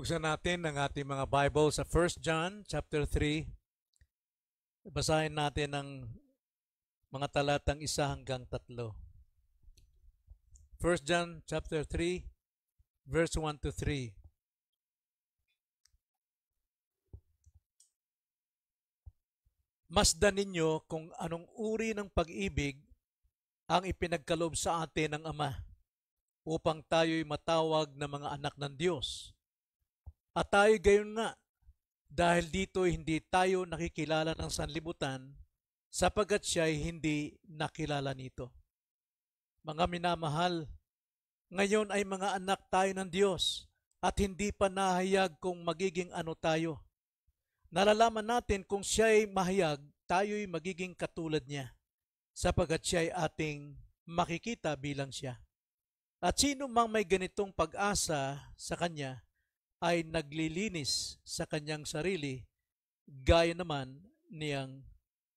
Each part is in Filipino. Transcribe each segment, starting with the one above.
Buksan natin ang ating mga Bible sa 1 John chapter 3. Basahin natin ang mga talatang 1 hanggang 3. 1 John chapter 3 verse 1 to 3. Masdan ninyo kung anong uri ng pag-ibig ang ipinagkaloob sa atin ng Ama upang tayo'y matawag na mga anak ng Diyos. At tayo gayon nga, dahil dito hindi tayo nakikilala ng sanlibutan, sapagkat siya'y hindi nakilala nito. Mga minamahal, ngayon ay mga anak tayo ng Diyos at hindi pa nahayag kung magiging ano tayo. Nalalaman natin kung siya'y mahayag, tayo'y magiging katulad niya, sapagkat siya'y ating makikita bilang siya. At sino mang may ganitong pag-asa sa Kanya, ay naglilinis sa kanyang sarili, gaya naman niyang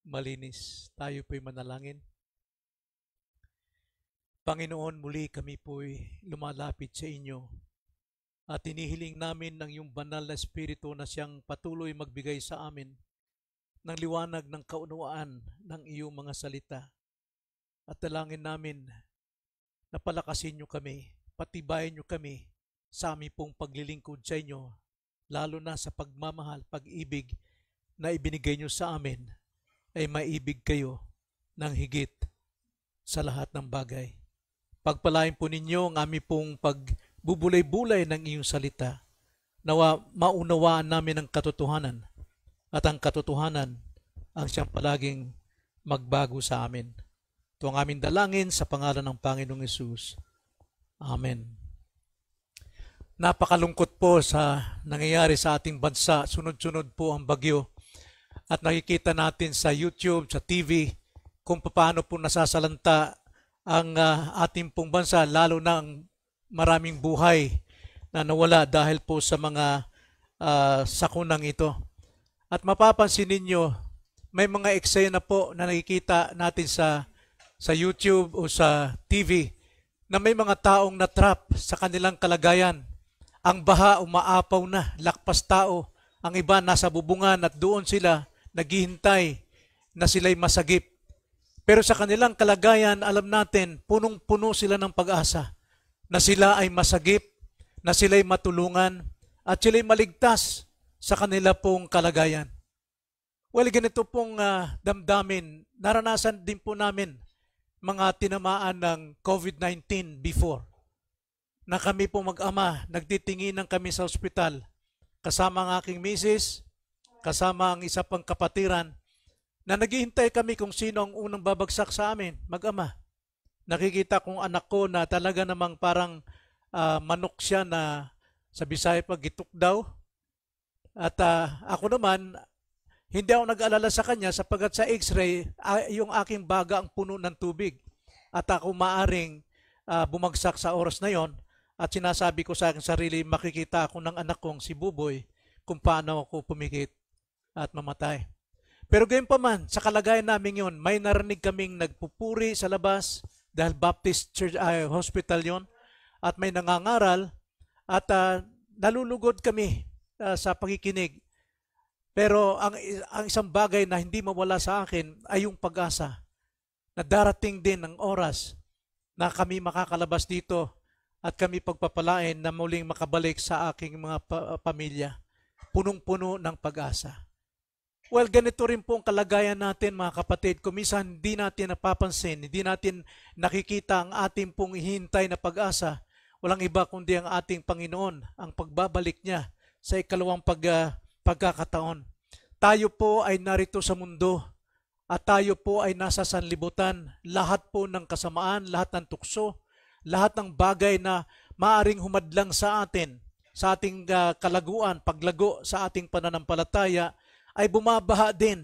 malinis. Tayo po'y manalangin. Panginoon, muli kami po'y lumalapit sa inyo at inihiling namin ng iyong banal na Espiritu na siyang patuloy magbigay sa amin ng liwanag ng kaunawaan ng iyong mga salita. At dalangin namin na palakasin niyo kami, patibayin niyo kami sa aming pong paglilingkod sa inyo, lalo na sa pagmamahal, pag-ibig na ibinigay nyo sa amin, ay maibig kayo ng higit sa lahat ng bagay. Pagpalain po ninyo ang aming pong pagbubulay-bulay ng iyong salita, nawa maunawaan namin ang katotohanan, at ang katotohanan ang siyang palaging magbago sa amin. Ito ang aming dalangin sa pangalan ng Panginoong Hesus. Amen. Napakalungkot po sa nangyayari sa ating bansa. Sunod-sunod po ang bagyo. At nakikita natin sa YouTube, sa TV, kung paano po nasasalanta ang ating pong bansa, lalo na ang maraming buhay na nawala dahil po sa mga sakunang ito. At mapapansin ninyo, may mga eksena po na nakikita natin sa YouTube o sa TV na may mga taong natrap sa kanilang kalagayan. Ang baha umaapaw na, lakpas tao. Ang iba nasa bubungan at doon sila naghihintay na sila'y masagip. Pero sa kanilang kalagayan, alam natin, punong-puno sila ng pag-asa na sila ay masagip, na sila'y matulungan, at sila'y maligtas sa kanila pong kalagayan. Well, ganito pong damdamin, naranasan din po namin mga tinamaan ng COVID-19 before, na kami po mag-ama, nagtitinginan kami sa ospital, kasama ang aking misis, kasama ang isa pang kapatiran, na naghihintay kami kung sino ang unang babagsak sa amin, mag-ama. Nakikita kong anak ko na talaga namang parang manok siya na sa Bisaya pag gituk daw. At ako naman, hindi ako nag-alala sa kanya sapagkat sa x-ray, yung aking baga ang puno ng tubig. At ako maaring bumagsak sa oras na yon. At sinasabi ko sa aking sarili, makikita ako ng anak kong si Buboy kung paano ako pumikit at mamatay. Pero gayon pa man, sa kalagayan namin yon, may narinig kaming nagpupuri sa labas dahil Baptist Church Hospital yon, at may nangangaral at nalulugod kami sa pakikinig. Pero ang isang bagay na hindi mawala sa akin ay yung pag-asa na darating din ang oras na kami makakalabas dito at kami pagpapalain na muling makabalik sa aking mga pamilya. Punong-puno ng pag-asa. Well, ganito rin po ang kalagayan natin, mga kapatid. Kung minsan hindi natin napapansin, hindi natin nakikita ang ating pong hihintay na pag-asa, walang iba kundi ang ating Panginoon, ang pagbabalik niya sa ikalawang pagkakataon. Tayo po ay narito sa mundo at tayo po ay nasa sanlibutan. Lahat po ng kasamaan, lahat ng tukso, lahat ng bagay na maaring humadlang sa atin, sa ating kalaguan, paglago sa ating pananampalataya, ay bumabaha din.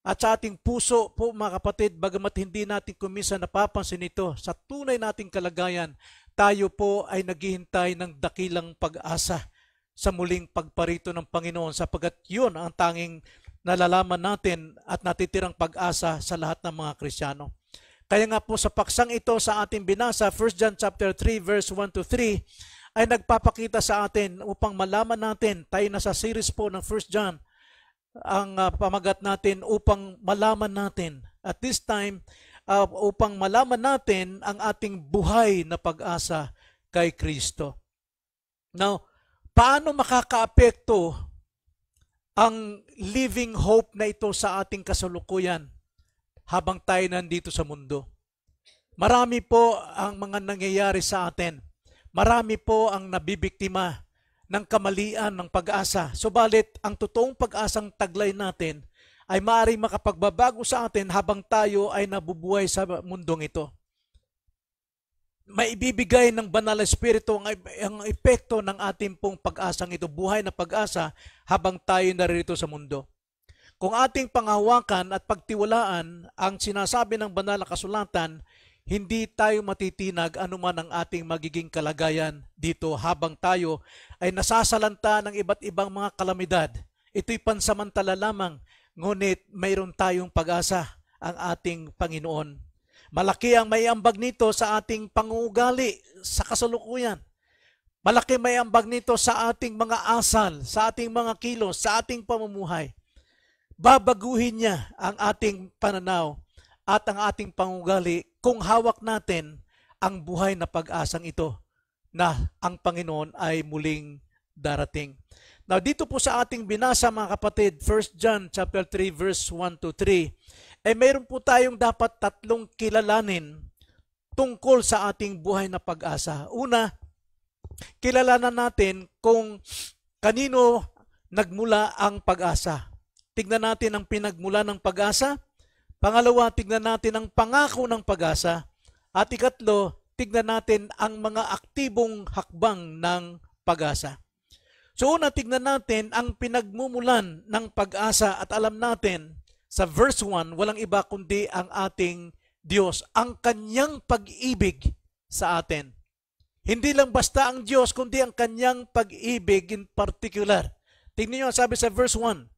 At sa ating puso po, mga kapatid, bagamat hindi natin kuminsan napapansin ito, sa tunay nating kalagayan, tayo po ay naghihintay ng dakilang pag-asa sa muling pagparito ng Panginoon, sapagkat yun ang tanging nalalaman natin at natitirang pag-asa sa lahat ng mga Kristiyano. Kaya nga po sa paksang ito sa ating binasa, 1 John chapter 3 verse 1 to 3, ay nagpapakita sa atin upang malaman natin, tayo na sa series po ng 1 John, ang pamagat natin upang malaman natin. At this time, upang malaman natin ang ating buhay na pag-asa kay Kristo. Now, paano makakaapekto ang living hope na ito sa ating kasalukuyan habang tayo nandito sa mundo? Marami po ang mga nangyayari sa atin. Marami po ang nabibiktima ng kamalian ng pag-asa. Subalit, ang totoong pag-asang taglay natin ay maaaring makapagbabago sa atin habang tayo ay nabubuhay sa mundong ito. Maibibigay ng banal na espiritu ang epekto ng ating pong pag-asang ito, buhay na pag-asa habang tayo narito sa mundo. Kung ating panghawakan at pagtiwalaan ang sinasabi ng banal na kasulatan, hindi tayo matitinag anuman ang ating magiging kalagayan dito habang tayo ay nasasalanta ng iba't ibang mga kalamidad. Ito'y pansamantala lamang, ngunit mayroon tayong pag-asa ang ating Panginoon. Malaki ang may ambag nito sa ating pangugali sa kasalukuyan. Malaki may ambag nito sa ating mga asal, sa ating mga kilos, sa ating pamumuhay. Babaguhin niya ang ating pananaw at ang ating pangugali kung hawak natin ang buhay na pag-asang ito na ang Panginoon ay muling darating. Now, dito po sa ating binasa mga kapatid, 1 John chapter 3 verse 1 to 3, mayroon po tayong dapat tatlong kilalanin tungkol sa ating buhay na pag-asa. Una, kilalanan natin kung kanino nagmula ang pag-asa. Tignan natin ang pinagmula ng pag-asa. Pangalawa, tignan natin ang pangako ng pag-asa. At ikatlo, tignan natin ang mga aktibong hakbang ng pag-asa. So una, tignan natin ang pinagmumulan ng pag-asa at alam natin sa verse 1, walang iba kundi ang ating Diyos, ang kanyang pag-ibig sa atin. Hindi lang basta ang Diyos, kundi ang kanyang pag-ibig in particular. Tingnan niyo, sabi sa verse 1,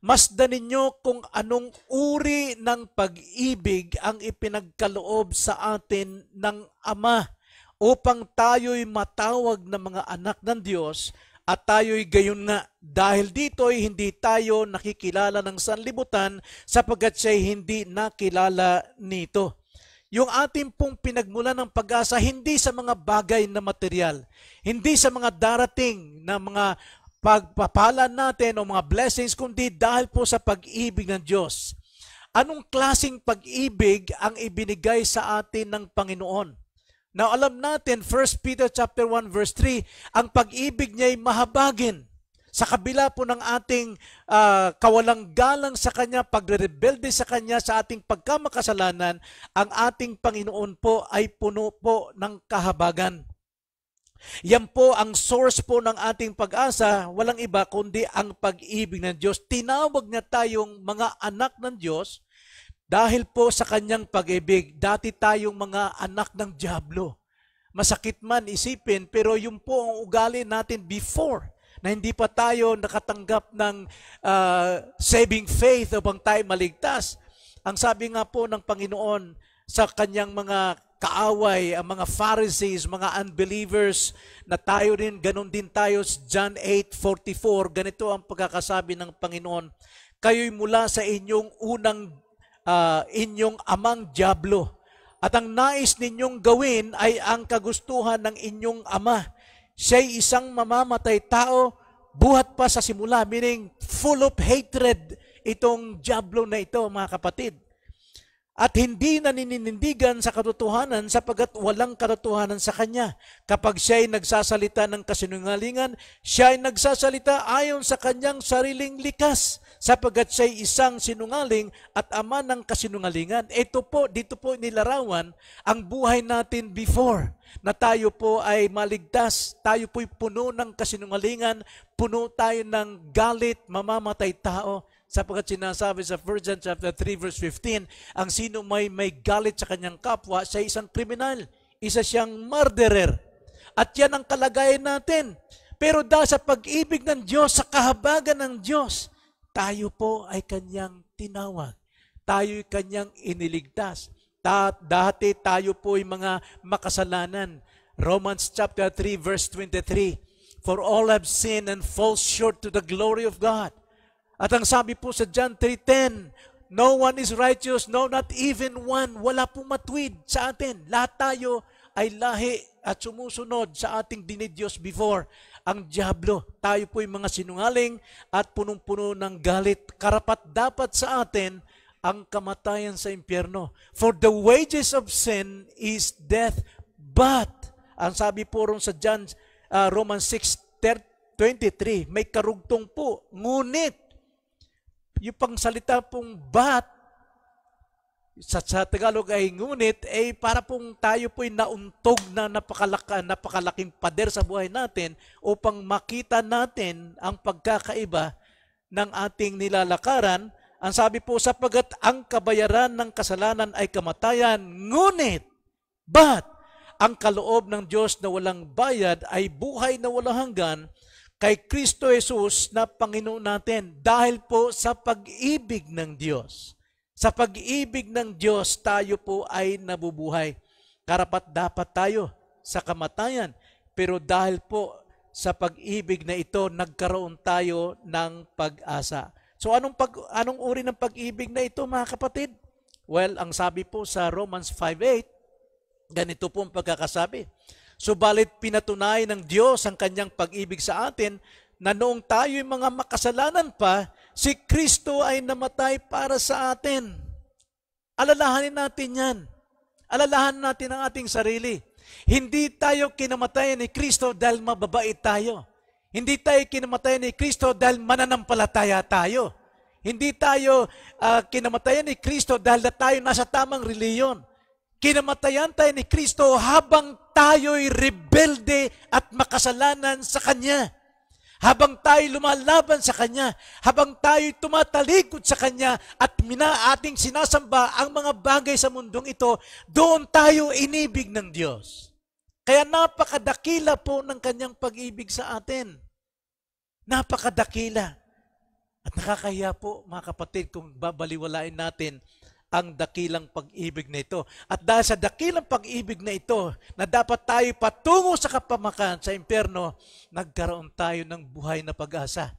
masdan ninyo kung anong uri ng pag-ibig ang ipinagkaloob sa atin ng Ama upang tayo'y matawag na mga anak ng Diyos. At tayo'y gayon nga, dahil dito'y hindi tayo nakikilala ng sanlibutan sapagkat siya'y hindi nakilala nito. Yung ating pong pinagmulan ng pag-asa, hindi sa mga bagay na material, hindi sa mga darating na mga pagpapala natin o mga blessings, kundi dahil po sa pag-ibig ng Diyos. Anong klaseng pag-ibig ang ibinigay sa atin ng Panginoon? Now, alam natin, 1 Peter chapter 1 verse 3, ang pag-ibig niya ay mahabagin. Sa kabila po ng ating kawalang galang sa Kanya, pagre-rebelde sa Kanya, sa ating pagkamakasalanan, ang ating Panginoon po ay puno po ng kahabagan. Yan po ang source po ng ating pag-asa, walang iba kundi ang pag-ibig ng Diyos. Tinawag niya tayong mga anak ng Diyos, dahil po sa kanyang pag-ibig. Dati tayong mga anak ng dyablo. Masakit man isipin, pero yun po ang ugali natin before, na hindi pa tayo nakatanggap ng saving faith upang tayo maligtas. Ang sabi nga po ng Panginoon sa kanyang mga kaaway, ang mga Pharisees, mga unbelievers, na tayo rin, ganun din tayo, John 8:44, ganito ang pagkakasabi ng Panginoon, kayo'y mula sa inyong inyong amang dyablo. At ang nais ninyong gawin ay ang kagustuhan ng inyong ama. Siya'y isang mamamatay tao, buhat pa sa simula, meaning full of hatred itong dyablo na ito, mga kapatid. At hindi naninindigan sa katotohanan sapagkat walang katotohanan sa kanya. Kapag siya'y nagsasalita ng kasinungalingan, siya'y nagsasalita ayon sa kanyang sariling likas, sapagkat siya'y isang sinungaling at ama ng kasinungalingan. Dito po nilarawan ang buhay natin before, na tayo po ay maligtas, tayo po'y puno ng kasinungalingan, puno tayo ng galit, mamamatay tao. Sapagkat sinasabi sa 1 John chapter 3 verse 15, ang sino may galit sa kanyang kapwa, siya isang kriminal, isa siyang murderer. At yan ang kalagayan natin. Pero dahil sa pag-ibig ng Diyos, sa kahabagan ng Diyos, tayo po ay kanyang tinawag. Tayo ay kanyang iniligtas. Dati tayo po ay mga makasalanan, Romans chapter 3 verse 23, "For all have sinned and fall short to the glory of God." At ang sabi po sa John 3:10, "No one is righteous, no, not even one." Wala pong matuwid sa atin. Lahat tayo ay lahi at sumusunod sa ating dinidiyos before ang diablo. Tayo po yung mga sinungaling at punong-puno ng galit. Karapat dapat sa atin ang kamatayan sa impyerno. "For the wages of sin is death, but," ang sabi po ron sa Romans 6:23, may karugtong po, ngunit, yung pangsalita pong but, sa Tagalog ay ngunit, para pong tayo po'y nauntog na napakalaking pader sa buhay natin upang makita natin ang pagkakaiba ng ating nilalakaran. Ang sabi po, "Sapagat ang kabayaran ng kasalanan ay kamatayan, ngunit, but, ang kaloob ng Diyos na walang bayad ay buhay na walang hanggan kay Kristo Jesus na Panginoon natin." Dahil po sa pag-ibig ng Diyos. Sa pag-ibig ng Diyos, tayo po ay nabubuhay. Karapat dapat tayo sa kamatayan. Pero dahil po sa pag-ibig na ito, nagkaroon tayo ng pag-asa. So anong uri ng pag-ibig na ito, mga kapatid? Well, ang sabi po sa Romans 5:8, ganito po ang pagkakasabi, "Subalit pinatunay ng Diyos ang kanyang pag-ibig sa atin na noong tayo'y mga makasalanan pa, si Kristo ay namatay para sa atin." Alalahanin natin yan. Alalahanin natin ang ating sarili. Hindi tayo kinamatayan ni Kristo dahil mababait tayo. Hindi tayo kinamatayan ni Kristo dahil mananampalataya tayo. Hindi tayo kinamatayan ni Kristo dahil tayo nasa tamang reliyon. Kinamatayan tayo ni Kristo habang tayo'y rebelde at makasalanan sa Kanya. Habang tayo lumalaban sa Kanya, habang tayo tumatalikod sa Kanya at ating sinasamba ang mga bagay sa mundong ito, doon tayo inibig ng Diyos. Kaya napakadakila po ng Kanyang pag-ibig sa atin. Napakadakila. At nakakahiya po, mga kapatid, kung babaliwalain natin ang dakilang pag-ibig na ito. At dahil sa dakilang pag-ibig na ito, na dapat tayo patungo sa kapamakan sa impyerno, nagkaroon tayo ng buhay na pag-asa.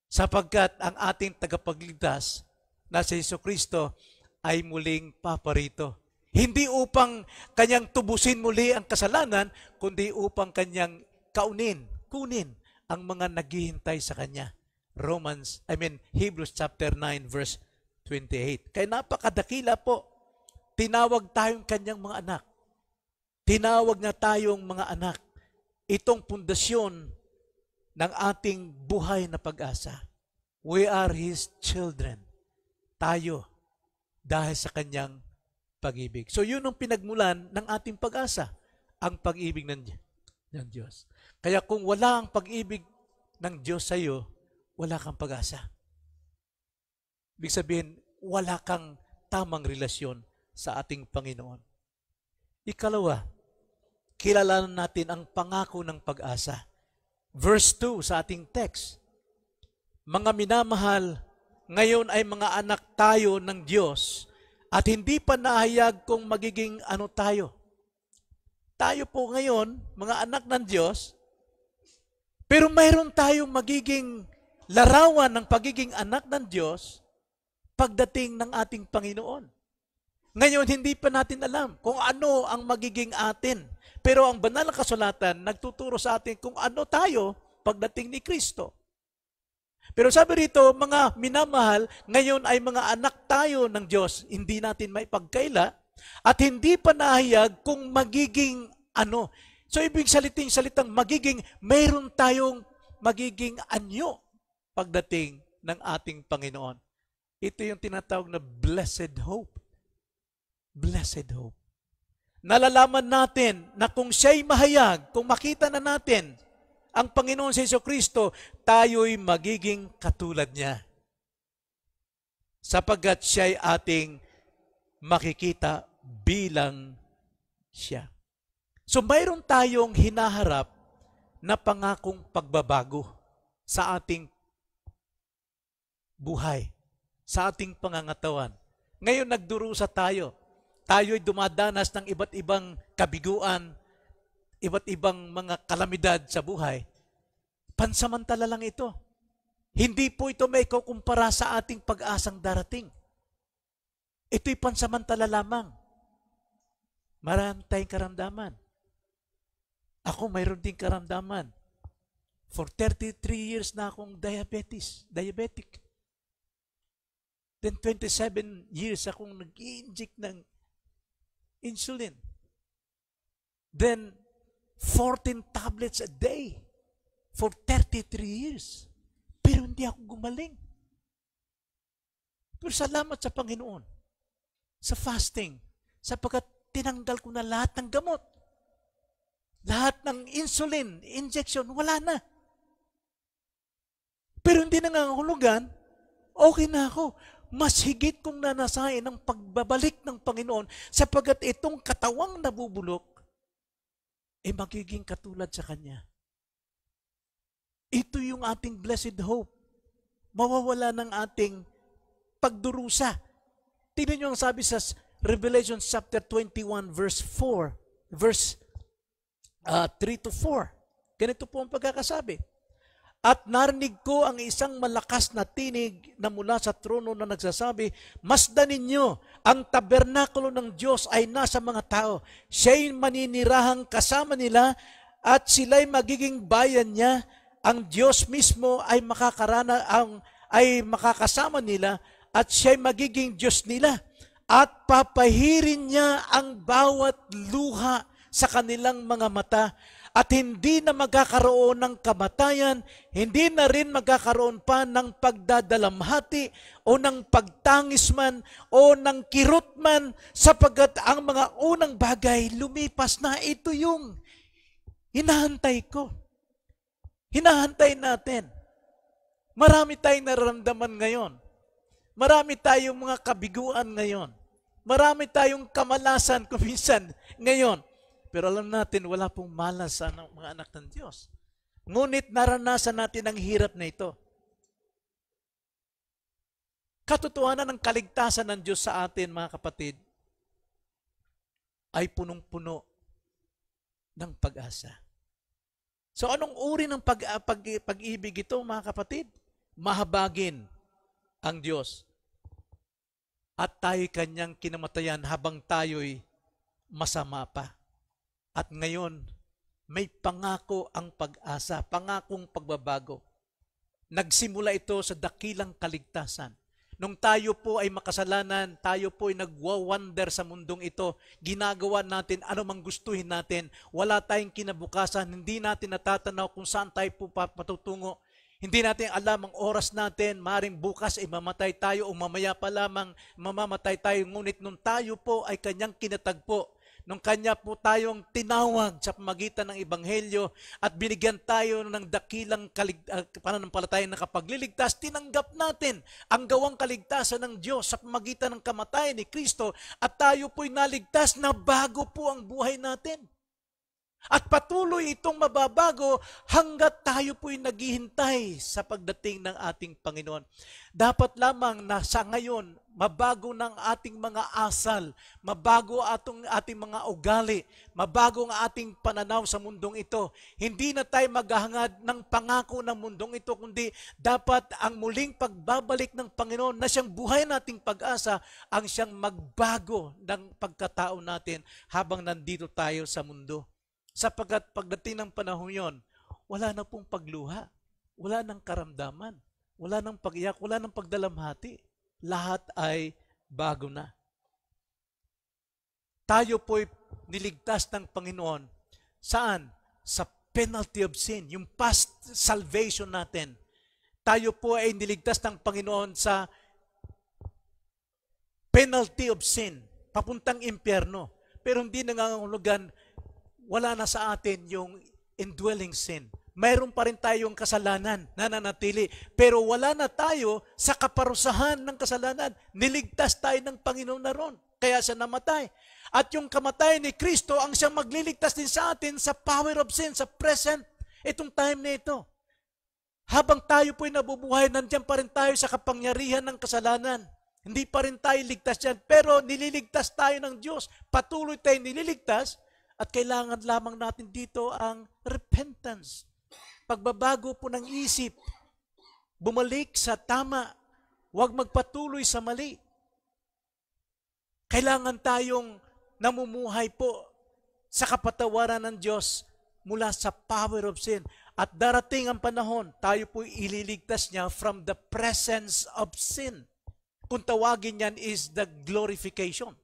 Sapagkat ang ating tagapagligtas na si Jesucristo ay muling paparito. Hindi upang kanyang tubusin muli ang kasalanan, kundi upang kanyang kunin ang mga naghihintay sa kanya. Hebrews chapter 9 verse 28. Kaya napakadakila po. Tinawag tayong kanyang mga anak. Tinawag na tayong mga anak. Itong pundasyon ng ating buhay na pag-asa. We are His children. Tayo, dahil sa kanyang pag-ibig. So yun ang pinagmulan ng ating pag-asa. Ang pag-ibig ng Diyos. Kaya kung wala ang pag-ibig ng Diyos sa iyo, wala kang pag-asa. Ibig sabihin, wala kang tamang relasyon sa ating Panginoon. Ikalawa, kilalanan natin ang pangako ng pag-asa. Verse 2 sa ating text, "Mga minamahal, ngayon ay mga anak tayo ng Diyos at hindi pa nahayag kung magiging ano tayo." Tayo po ngayon, mga anak ng Diyos, pero mayroon tayong magiging larawan ng pagiging anak ng Diyos pagdating ng ating Panginoon. Ngayon, hindi pa natin alam kung ano ang magiging atin. Pero ang banal na kasulatan nagtuturo sa atin kung ano tayo pagdating ni Kristo. Pero sabi rito, mga minamahal, ngayon ay mga anak tayo ng Diyos. Hindi natin may pagkaila at hindi pa nahayag kung magiging ano. So, ibig salitang magiging, mayroon tayong magiging anyo pagdating ng ating Panginoon. Ito yung tinatawag na blessed hope. Blessed hope. Nalalaman natin na kung siya'y mahayag, kung makita na natin ang Panginoon si Jesucristo, tayo'y magiging katulad niya. Sapagkat siya'y ating makikita bilang siya. So mayroon tayong hinaharap na pangakong pagbabago sa ating buhay, sa ating pangangatawan. Ngayon nagdurusa tayo. Tayo'y dumadanas ng iba't ibang kabiguan. iba't ibang mga kalamidad sa buhay, pansamantala lang ito. Hindi po ito may kukumpara sa ating pag-asang darating. Ito'y pansamantala lamang. Marami tayong karamdaman. Ako mayroon din karamdaman. For 33 years na akong diabetic. Then 27 years akong nag-i-inject ng insulin. Then 14 tablets a day for 33 years. Pero hindi ako gumaling. Pero salamat sa Panginoon, sa fasting, sapagkat tinanggal ko na lahat ng gamot. Lahat ng insulin, injection, wala na. Pero hindi nangangahulugan, okay na ako. Mas higit kong nanasain ang pagbabalik ng Panginoon sapagkat itong katawang nabubulok ay magiging katulad sa Kanya. Ito yung ating blessed hope. Mawawala ng ating pagdurusa. Tingnan nyo ang sabi sa Revelation chapter 21 verse 3 to 4. Ganito po ang pagkakasabi. At narinig ko ang isang malakas na tinig na mula sa trono na nagsasabi, masdan ninyo, ang tabernakulo ng Diyos ay nasa mga tao. Siya'y maninirahang kasama nila at sila'y magiging bayan niya. Ang Diyos mismo ay makakasama nila at siya'y magiging Diyos nila. At papahirin niya ang bawat luha sa kanilang mga mata. At hindi na magkakaroon ng kamatayan, hindi na rin magkakaroon pa ng pagdadalamhati o ng pagtangis man o ng kirot man sapagkat ang mga unang bagay lumipas na. Ito yung hinahantay ko. Hinahantay natin. Marami tayong nararamdaman ngayon. Marami tayong mga kabiguan ngayon. Marami tayong kamalasan kuminsan ngayon. Pero alam natin, wala pong malas sa mga anak ng Diyos. Ngunit naranasan natin ang hirap na ito. Katotohanan ng kaligtasan ng Diyos sa atin, mga kapatid, ay punong-puno ng pag-asa. So anong uri ng pag-ibig ito, mga kapatid? Mahabagin ang Diyos. At tayo'y kanyang kinamatayan habang tayo'y masama pa. At ngayon, may pangako ang pag-asa, pangakong pagbabago. Nagsimula ito sa dakilang kaligtasan. Nung tayo po ay makasalanan, tayo po ay nagwawander sa mundong ito, ginagawa natin anumang gustuhin natin, wala tayong kinabukasan, hindi natin natatanaw kung saan tayo po patutungo. Hindi natin alam ang oras natin, maaaring bukas ay mamatay tayo o mamaya pa lamang mamamatay tayo. Ngunit nung tayo po ay kanyang kinatagpo, nung kanya po tayong tinawag sa pamagitan ng Ebanghelyo at binigyan tayo ng dakilang pananampalataya na kapagliligtas, tinanggap natin ang gawang kaligtasan ng Diyos sa pamagitan ng kamatayan ni Kristo at tayo po'y naligtas na bago po ang buhay natin. At patuloy itong mababago hanggat tayo po'y naghihintay sa pagdating ng ating Panginoon. Dapat lamang na sa ngayon, mabago ng ating mga asal, mabago ating mga ugali, mabago ang ating pananaw sa mundong ito. Hindi na tayo maghahangad ng pangako ng mundong ito, kundi dapat ang muling pagbabalik ng Panginoon na siyang buhay nating pag-asa, ang siyang magbago ng pagkatao natin habang nandito tayo sa mundo. Sapagkat pagdating ng panahon yon, wala na pong pagluha, wala nang karamdaman, wala nang pag-iyak, wala nang pagdalamhati. Lahat ay bago na. Tayo po'y niligtas ng Panginoon. Saan? Sa penalty of sin, yung past salvation natin. Tayo po ay niligtas ng Panginoon sa penalty of sin, papuntang impyerno. Pero hindi nangangahulugan, wala na sa atin yung indwelling sin. Mayroon pa rin tayong kasalanan na nanatili. Pero wala na tayo sa kaparusahan ng kasalanan. Niligtas tayo ng Panginoon na ron. Kaya siya namatay. At yung kamatayan ni Kristo ang siyang magliligtas din sa atin sa power of sin, sa present, itong time na ito. Habang tayo po'y nabubuhay, nandiyan pa rin tayo sa kapangyarihan ng kasalanan. Hindi pa rin tayo ligtas yan. Pero nililigtas tayo ng Diyos. Patuloy tayo nililigtas. At kailangan lamang natin dito ang repentance. Pagbabago po ng isip. Bumalik sa tama. Huwag magpatuloy sa mali. Kailangan tayong namumuhay po sa kapatawaran ng Diyos mula sa power of sin. At darating ang panahon, tayo po ililigtas niya from the presence of sin. Kung tawagin yan is the glorification.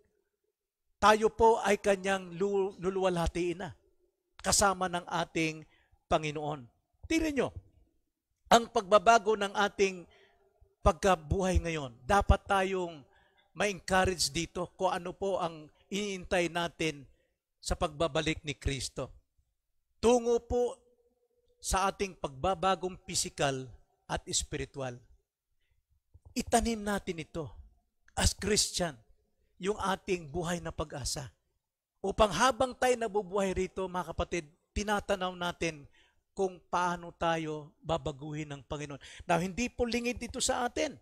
Tayo po ay kanyang luluwalhatiin na kasama ng ating Panginoon. Tingnan nyo, ang pagbabago ng ating pagkabuhay ngayon, dapat tayong ma-encourage dito kung ano po ang iniintay natin sa pagbabalik ni Kristo. Tungo po sa ating pagbabagong pisikal at espiritual. Itanim natin ito as Christian, yung ating buhay na pag-asa. Upang habang tayo nabubuhay rito, mga kapatid, tinatanaw natin kung paano tayo babaguhin ng Panginoon. Now, hindi po lingid dito sa atin.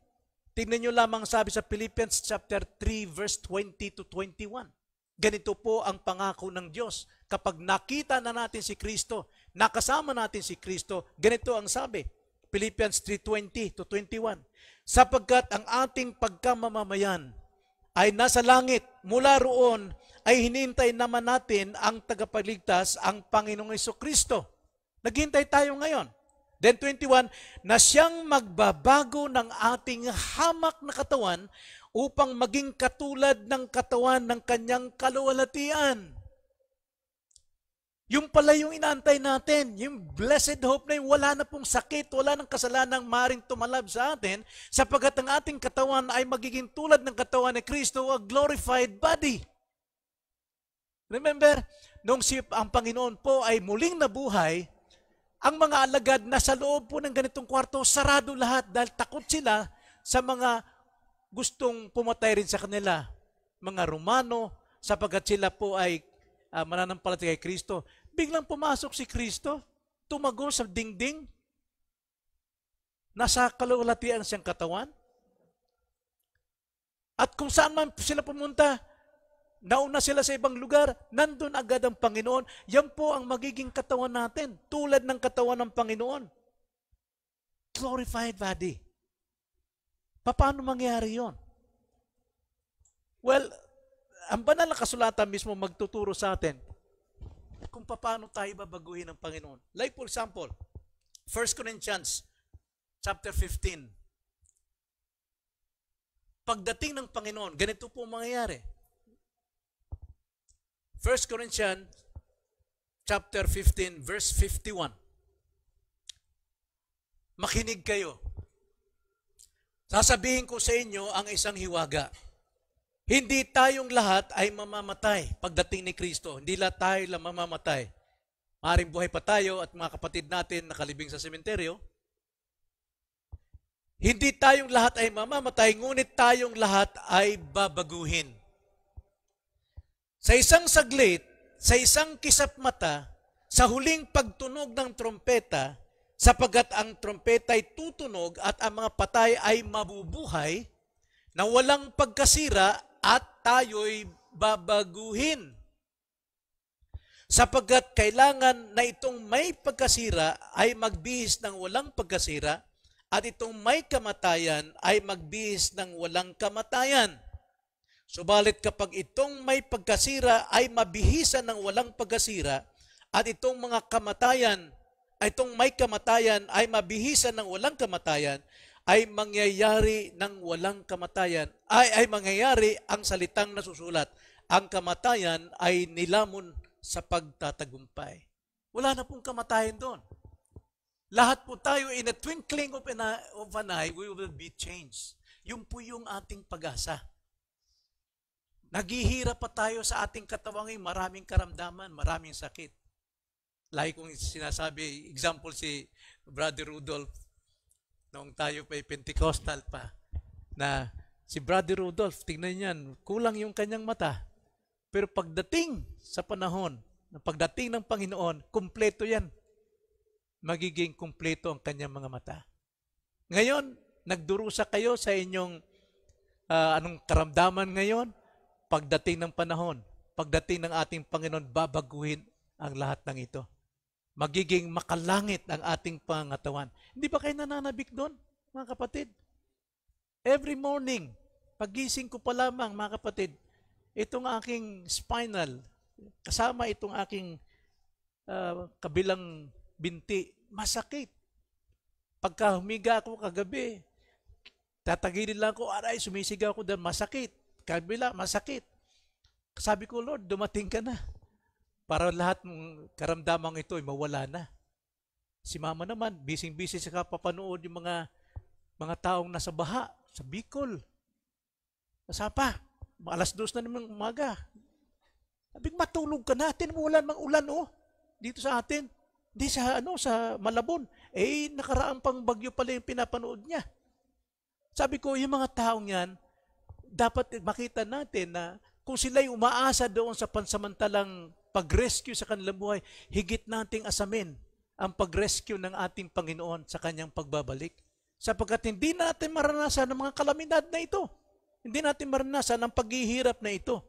Tingnan nyo lamang sabi sa Philippians chapter 3, verse 20 to 21. Ganito po ang pangako ng Diyos. Kapag nakita na natin si Kristo, nakasama natin si Kristo, ganito ang sabi. Philippians 3:20 to 21. Sapagkat ang ating pagkamamamayan ay nasa langit, mula roon ay hinintay naman natin ang tagapagligtas, ang Panginoong Jesucristo. Naghintay tayo ngayon. Then 21, na siyang magbabago ng ating hamak na katawan upang maging katulad ng katawan ng kanyang kaluwalhatian. Yung pala yung inaantay natin, yung blessed hope na yung wala na pong sakit, wala ng kasalanang maring tumalab sa atin, sapagkat ang ating katawan ay magiging tulad ng katawan ni Kristo, a glorified body. Remember, nung ang Panginoon po ay muling nabuhay, ang mga alagad na sa loob po ng ganitong kwarto, sarado lahat dahil takot sila sa mga gustong pumatay rin sa kanila. Mga Romano, sapagkat sila po ay mananampalataya kay Kristo. Biglang pumasok si Kristo, tumago sa dingding, nasa kaluwalhatian siyang katawan. At kung saan man sila pumunta, nauna sila sa ibang lugar, nandun agad ang Panginoon. Yan po ang magiging katawan natin, tulad ng katawan ng Panginoon. Glorified body. Paano mangyari yon? Well, ang banal na kasulatan mismo magtuturo sa atin kung paano tayo babaguhin ng Panginoon. Like for example, 1 Corinthians chapter 15. Pagdating ng Panginoon, ganito po mangyayari. 1 Corinthians chapter 15 verse 51. Makinig kayo. Sasabihin ko sa inyo ang isang hiwaga. Hindi tayong lahat ay mamamatay pagdating ni Kristo. Hindi lahat tayo lang mamamatay. Maaaring buhay pa tayo at mga kapatid natin nakalibing sa sementeryo. Hindi tayong lahat ay mamamatay, ngunit tayong lahat ay babaguhin. Sa isang saglit, sa isang kisap mata, sa huling pagtunog ng trompeta, sapagkat ang trompeta ay tutunog at ang mga patay ay mabubuhay, na walang pagkasira at tayo'y babaguhin. Sapagkat kailangan na itong may pagkasira ay magbihis ng walang pagkasira at itong may kamatayan ay magbihis ng walang kamatayan. Subalit kapag itong may pagkasira ay mabihisan ng walang pagkasira at itong mga kamatayan, itong may kamatayan ay mabihisan ng walang kamatayan, ay mangyayari ng walang kamatayan, ay mangyayari ang salitang nasusulat. Ang kamatayan ay nilamon sa pagtatagumpay. Wala na pong kamatayan doon. Lahat po tayo, in a twinkling of an eye, we will be changed. Yun po yung ating pag-asa. Naghihirap pa tayo sa ating katawang, maraming karamdaman, maraming sakit. Lagi kong sinasabi, example si Brother Rudolph, noong tayo pa Pentecostal pa, na si Brother Rudolph, tingnan niyan, kulang yung kanyang mata. Pero pagdating sa panahon, pagdating ng Panginoon, kumpleto yan. Magiging kumpleto ang kanyang mga mata. Ngayon, nagdurusa kayo sa inyong anong karamdaman ngayon, pagdating ng panahon, pagdating ng ating Panginoon, babaguhin ang lahat ng ito. Magiging makalangit ang ating pangatawan. Hindi ba kayo nananabik doon, mga kapatid? Every morning, pagising ko pa lamang, mga kapatid, itong aking spinal, kasama itong aking kabilang binti, masakit. Pagka humiga ako kagabi, tatagilid lang ako, aray, sumisigaw ako doon, masakit. Kabila, masakit. Sabi ko, Lord, dumating ka na. Para lahat ng karamdamang ito ay mawala na. Si Mama naman, bising-busy sa kapapanood yung mga taong nasa baha, sa Bicol. Nasapa, alas 2 na naman umaga. Sabi, matulog ka na, tinulan mang ulan, dito sa atin. Hindi sa Malabon. Nakaraang pang bagyo pala yung pinapanood niya. Sabi ko, yung mga taong yan, dapat makita natin na kung sila'y umaasa doon sa pansamantalang pag-rescue sa kanilang buhay, higit nating asamin ang pag-rescue ng ating Panginoon sa kanyang pagbabalik. Sapagkat hindi natin maranasan ang mga kalamidad na ito. Hindi natin maranasan ang paghihirap na ito.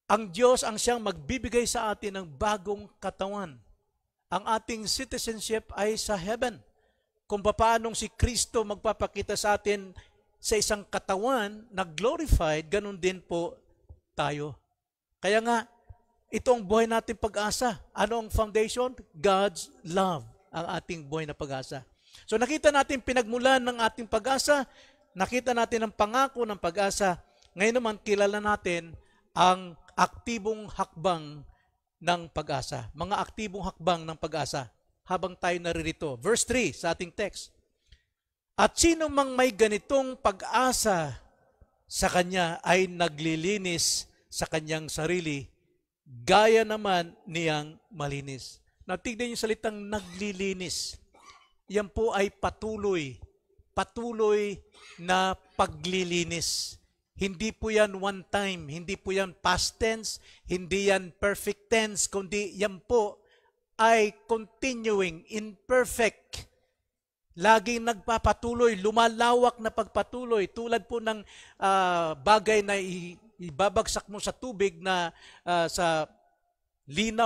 Ang Diyos ang siyang magbibigay sa atin ng bagong katawan. Ang ating citizenship ay sa heaven. Kung paanong si Kristo magpapakita sa atin sa isang katawan na glorified, ganun din po tayo. Kaya nga, ito ang buhay natin pag-asa. Ano ang foundation? God's love, ang ating buhay na pag-asa. So nakita natin pinagmulan ng ating pag-asa, nakita natin ang pangako ng pag-asa. Ngayon naman, kilala natin ang aktibong hakbang ng pag-asa. Mga aktibong hakbang ng pag-asa habang tayo naririto. Verse 3 sa ating text. At sino mang may ganitong pag-asa sa kanya ay naglilinis sa kanyang sarili, gaya naman niyang malinis. Natignan yung salitang naglilinis. Yan po ay patuloy na paglilinis. Hindi po yan one time, hindi po yan past tense, hindi yan perfect tense, kundi yan po ay continuing, imperfect. Laging nagpapatuloy, lumalawak na pagpatuloy. Tulad po ng bagay na ibabagsak mo sa tubig na sa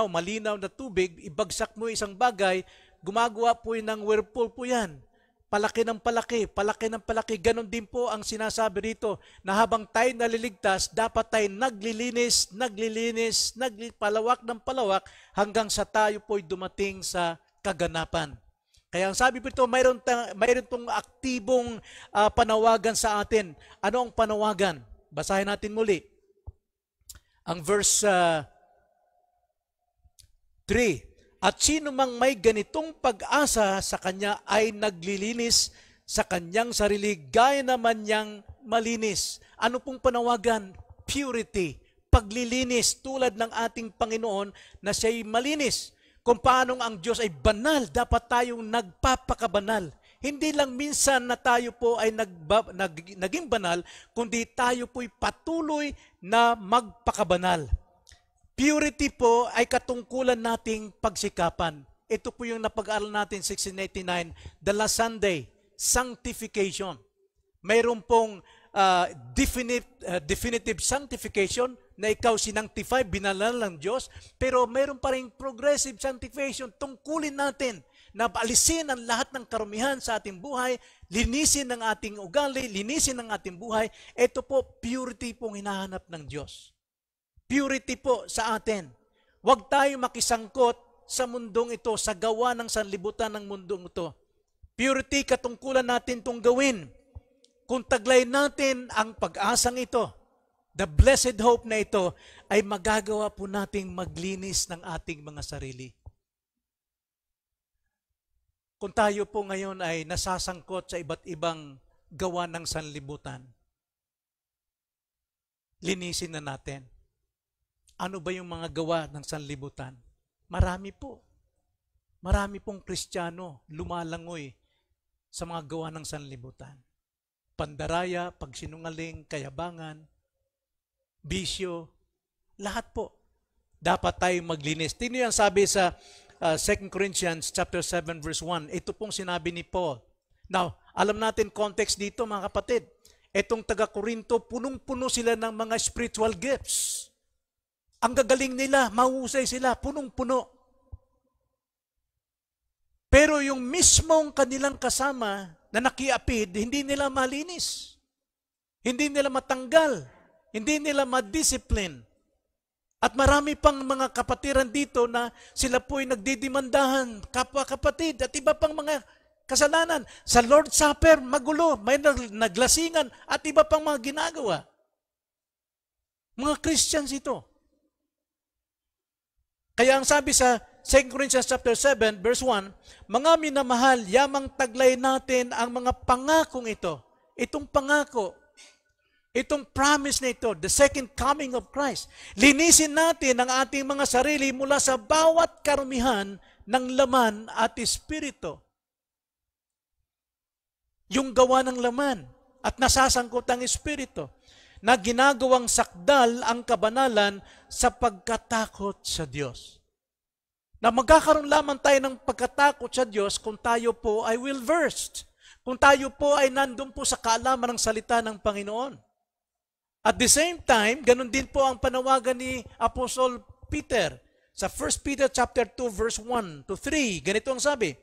malinaw na tubig, ibagsak mo isang bagay, gumagawa po yun ng whirlpool po yan. Palaki ng palaki, palaki ng palaki. Ganon din po ang sinasabi rito na habang tayo naliligtas, dapat tayo naglilinis, palawak ng palawak hanggang sa tayo po'y dumating sa kaganapan. Kaya ang sabi po ito, mayroon itong aktibong panawagan sa atin. Ano ang panawagan? Basahin natin muli. Ang verse 3. At sino mang may ganitong pag-asa sa kanya ay naglilinis sa kanyang sarili, gaya naman niyang malinis. Ano pong panawagan? Purity, paglilinis tulad ng ating Panginoon na siya'y malinis. Kung paano ang Diyos ay banal, dapat tayong nagpapakabanal. Hindi lang minsan na tayo po ay naging banal, kundi tayo po'y patuloy na magpakabanal. Purity po ay katungkulan nating pagsikapan. Ito po yung napag-aral natin 1689, the last Sunday, sanctification. Mayroon pong definitive sanctification na ikaw sinangtify, binalal ng Diyos, pero mayroon pa rin progressive sanctification. Tungkulin natin na alisin ang lahat ng karumihan sa ating buhay, linisin ang ating ugali, linisin ang ating buhay. Ito po, purity pong hinahanap ng Diyos. Purity po sa atin. Huwag tayo makisangkot sa mundong ito, sa gawa ng sanlibutan ng mundong ito. Purity, katungkulan natin itong gawin. Kung taglay natin ang pag-asang ito, the blessed hope na ito, ay magagawa po nating maglinis ng ating mga sarili. Kung tayo po ngayon ay nasasangkot sa iba't ibang gawa ng sanlibutan, linisin na natin. Ano ba yung mga gawa ng sanlibutan? Marami po. Marami pong Kristiyano lumalangoy sa mga gawa ng sanlibutan. Pandaraya, pagsinungaling, kayabangan, bisyo, lahat po. Dapat tayong maglinis. Tingnan yan sabi sa 2 Corinthians chapter 7 verse 1. Ito pong sinabi ni Paul. Now, alam natin context dito mga kapatid. Itong taga-Korinto, punong-puno sila ng mga spiritual gifts. Ang gagaling nila, mahusay sila, punong-puno. Pero yung mismong kanilang kasama na nakiapid, hindi nila malinis. Hindi nila matanggal. Hindi nila madiscipline. At marami pang mga kapatiran dito na sila po'y nagdidimandahan, kapwa-kapatid, at iba pang mga kasalanan. Sa Lord's Supper, magulo, may naglasingan, at iba pang mga ginagawa. Mga Christians ito. Kaya ang sabi sa 2 Corinthians chapter 7, verse 1, mga minamahal, yamang taglay natin ang mga pangakong ito. Itong pangako, itong promise na ito, the second coming of Christ. Linisin natin ang ating mga sarili mula sa bawat karumihan ng laman at espiritu. Yung gawa ng laman at nasasangkot ang espiritu na ginagawang sakdal ang kabanalan sa pagkatakot sa Diyos. Na magkakaroon lamang tayo ng pagkatakot sa Diyos kung tayo po ay well-versed. Kung tayo po ay nandun po sa kaalaman ng salita ng Panginoon. At the same time, ganun din po ang panawagan ni Apostle Peter. Sa 1 Peter chapter 2 verse 1 to 3, ganito ang sabi,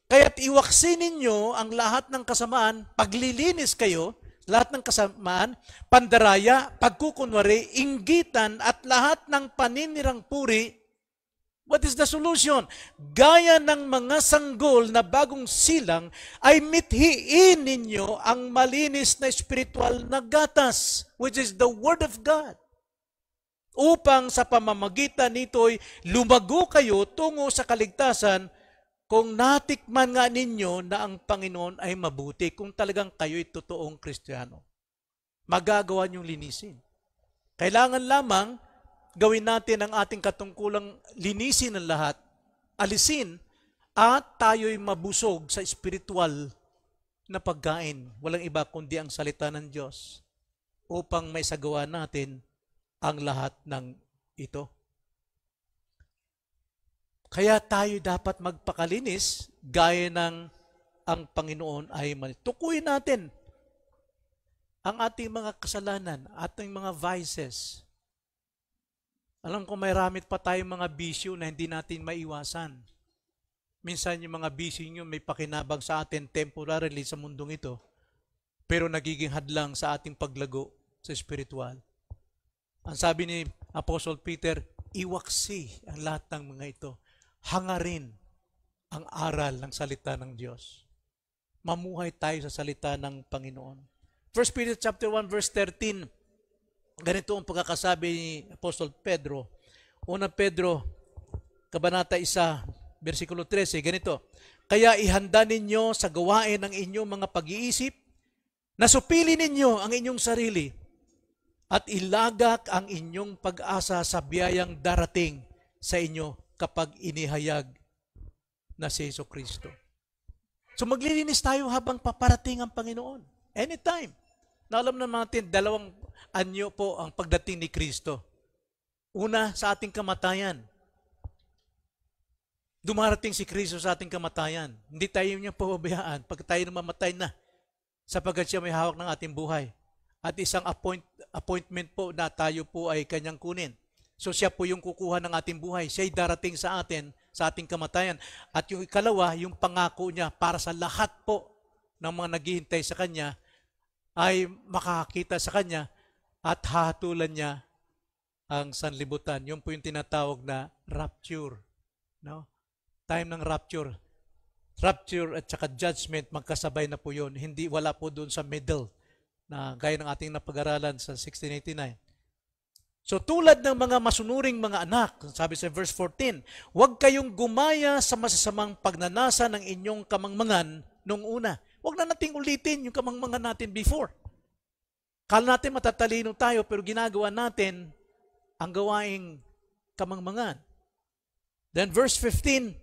kaya't iwaksi ninyo ang lahat ng kasamaan, paglilinis kayo, lahat ng kasamaan, pandaraya, pagkukunwari, inggitan, at lahat ng paninirang puri. What is the solution? Gaya ng mga sanggol na bagong silang, ay mithiin ninyo ang malinis na spiritual na gatas, which is the Word of God. Upang sa pamamagitan nito'y lumago kayo tungo sa kaligtasan, kung natikman nga ninyo na ang Panginoon ay mabuti, kung talagang kayo'y totoong Kristiyano. Magagawa niyong linisin. Kailangan lamang gawin natin ang ating katungkulang linisin ng lahat, alisin, at tayo'y mabusog sa spiritual na pagkain. Walang iba kundi ang salita ng Diyos upang may sagawa natin ang lahat ng ito. Kaya tayo dapat magpakalinis gaya ng ang Panginoon ay malinis. Tukuyin natin ang ating mga kasalanan, ating mga vices. Alam ko may ramit pa tayong mga bisyo na hindi natin maiwasan. Minsan yung mga bisyo nyo may pakinabang sa atin temporarily sa mundong ito, pero nagiging hadlang sa ating paglago sa spiritual. Ang sabi ni Apostle Peter, iwaksi ang lahat ng mga ito. Hangarin ang aral ng salita ng Diyos. Mamuhay tayo sa salita ng Panginoon. 1 Peter chapter 1 verse 13, ganito ang pagkakasabi ni Apostol Pedro. Una Pedro, Kabanata 1, versikulo 13, ganito, kaya ihanda ninyo sa gawain ng inyong mga pag-iisip, na supili ninyo ang inyong sarili, at ilagak ang inyong pag-asa sa biyayang darating sa inyo kapag inihayag na si Jesucristo. So maglilinis tayo habang paparating ang Panginoon. Anytime. Na alam naman natin, dalawang anyo po ang pagdating ni Kristo. Una, sa ating kamatayan. Dumarating si Kristo sa ating kamatayan. Hindi tayo niya pababayaan pag tayo namamatay na, sapagkat siya may hawak ng ating buhay. At isang appointment po na tayo po ay kanyang kunin. So siya po yung kukuha ng ating buhay. Siya'y darating sa atin, sa ating kamatayan. At yung ikalawa, yung pangako niya para sa lahat po ng mga naghihintay sa kanya ay makakakita sa kanya at hahatulan niya ang sanlibutan. Yun po yung tinatawag na rapture. No? Time ng rapture. Rapture at saka judgment, magkasabay na po yun. Hindi, wala po doon sa middle na gaya ng ating napag-aralan sa 1689. So tulad ng mga masunuring mga anak, sabi sa verse 14, huwag kayong gumaya sa masasamang pagnanasa ng inyong kamangmangan nung una. Huwag na nating ulitin yung kamangmangan natin before. Kala natin matatalino tayo pero ginagawa natin ang gawaing kamangmangan. Then verse 15,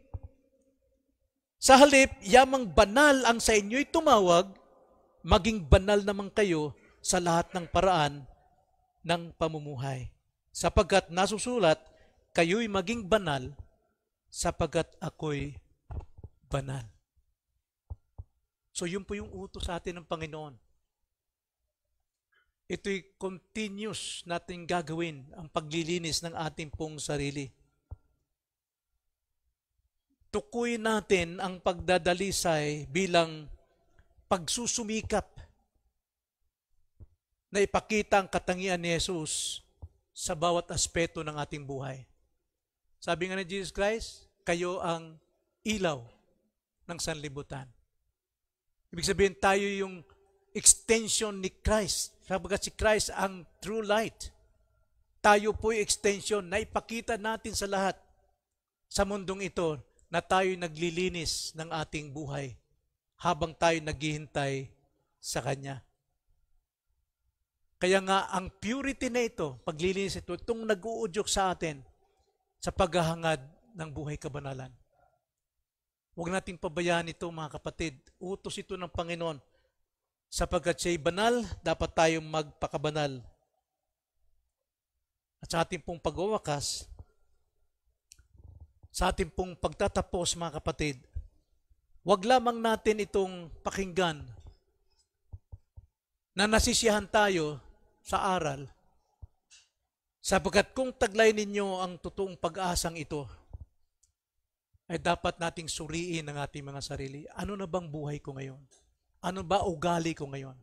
sa halip, yamang banal ang sa inyo'y tumawag, maging banal naman kayo sa lahat ng paraan ng pamumuhay. Sapagkat nasusulat, kayo'y maging banal, sapagkat ako'y banal. So yun po yung utos sa atin ng Panginoon. ito'y continuous natin gagawin ang paglilinis ng ating pong sarili. Tukuyin natin ang pagdadalisay bilang pagsusumikap na ipakita ang katangian ni Jesus sa bawat aspeto ng ating buhay. Sabi nga ni Jesus Christ, kayo ang ilaw ng sanlibutan. Ibig sabihin tayo yung extension ni Christ. Sabagat si Christ ang true light. Tayo po yung extension na ipakita natin sa lahat sa mundong ito na tayo naglilinis ng ating buhay habang tayo naghihintay sa Kanya. Kaya nga, ang purity na ito, paglilinis ito, itong nag-uudyok sa atin sa paghahangad ng buhay kabanalan. Huwag nating pabayaan ito, mga kapatid. Utos ito ng Panginoon. Sapagkat siya'y banal, dapat tayong magpakabanal. At sa ating pong pagwawakas, sa ating pong pagtatapos, mga kapatid, huwag lamang natin itong pakinggan na nasisiyahan tayo sa aral. Sapagkat kung taglay ninyo ang totoong pag-asang ito, ay dapat nating suriin ang ating mga sarili. Ano na bang buhay ko ngayon? Ano ba ugali ko ngayon?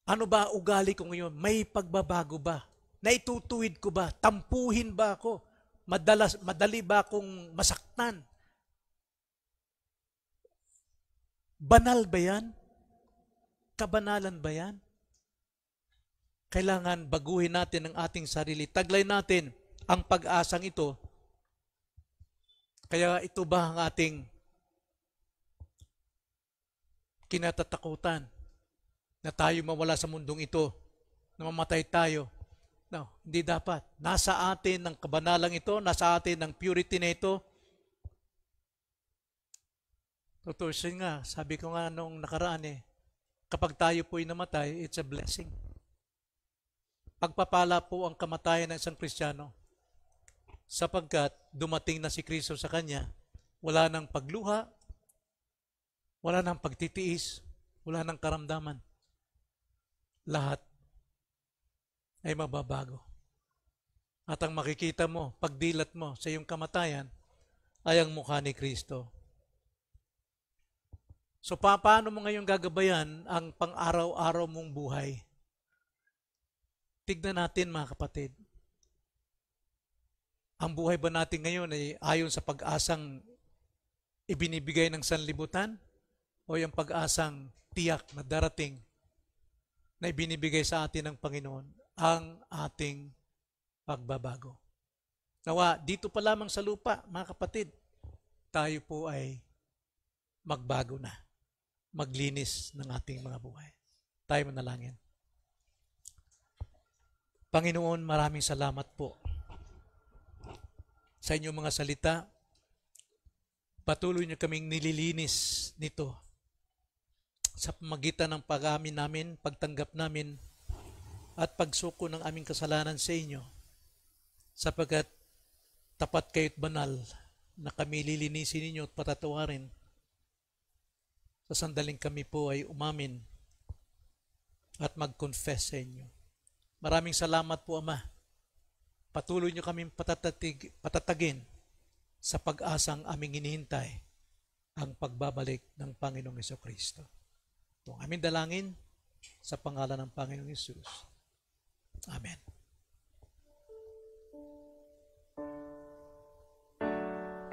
Ano ba ugali ko ngayon? May pagbabago ba? Naitutuwid ko ba? Tampuhin ba ako? Madali ba akong masaktan? Banal ba yan? Kabanalan ba yan? Kailangan baguhin natin ang ating sarili. Taglay natin ang pag-asang ito. Kaya ito ba ang ating kinatatakutan? Na tayo mawala sa mundong ito, na mamatay tayo? No, hindi dapat. Nasa atin ang kabanalang ito, nasa atin ang purity na ito. Totoo nga, sabi ko nga nung nakaraan kapag tayo po'y namatay, it's a blessing. Pagpapala po ang kamatayan ng isang Kristiyano sapagkat dumating na si Kristo sa kanya, wala nang pagluha, wala nang pagtitiis, wala nang karamdaman. Lahat ay mababago. At ang makikita mo, pagdilat mo sa iyong kamatayan, ay ang mukha ni Kristo. So paano mo ngayon gagabayan ang pang-araw-araw mong buhay? Tignan natin, mga kapatid. Ang buhay ba natin ngayon ay ayon sa pag-asang ibinibigay ng sanlibutan o yung pag-asang tiyak na darating na ibinibigay sa atin ng Panginoon ang ating pagbabago? Nawa, dito pa lamang sa lupa, mga kapatid, tayo po ay magbago na, maglinis ng ating mga buhay. Tayo manalangin. Panginoon, maraming salamat po sa inyong mga salita. Patuloy niyo kaming nililinis nito sa pamagitan ng pag-amin namin, pagtanggap namin, at pagsuko ng aming kasalanan sa inyo, sapagkat tapat kayo't banal na kami lilinisin ninyo at patatawarin sa sandaling kami po ay umamin at mag-confess sa inyo. Maraming salamat po, Ama. Patuloy niyo kaming patatagin sa pag-asang aming hinihintay ang pagbabalik ng Panginoong Jesucristo. Ito ang aming dalangin sa pangalan ng Panginoong Jesus. Amen.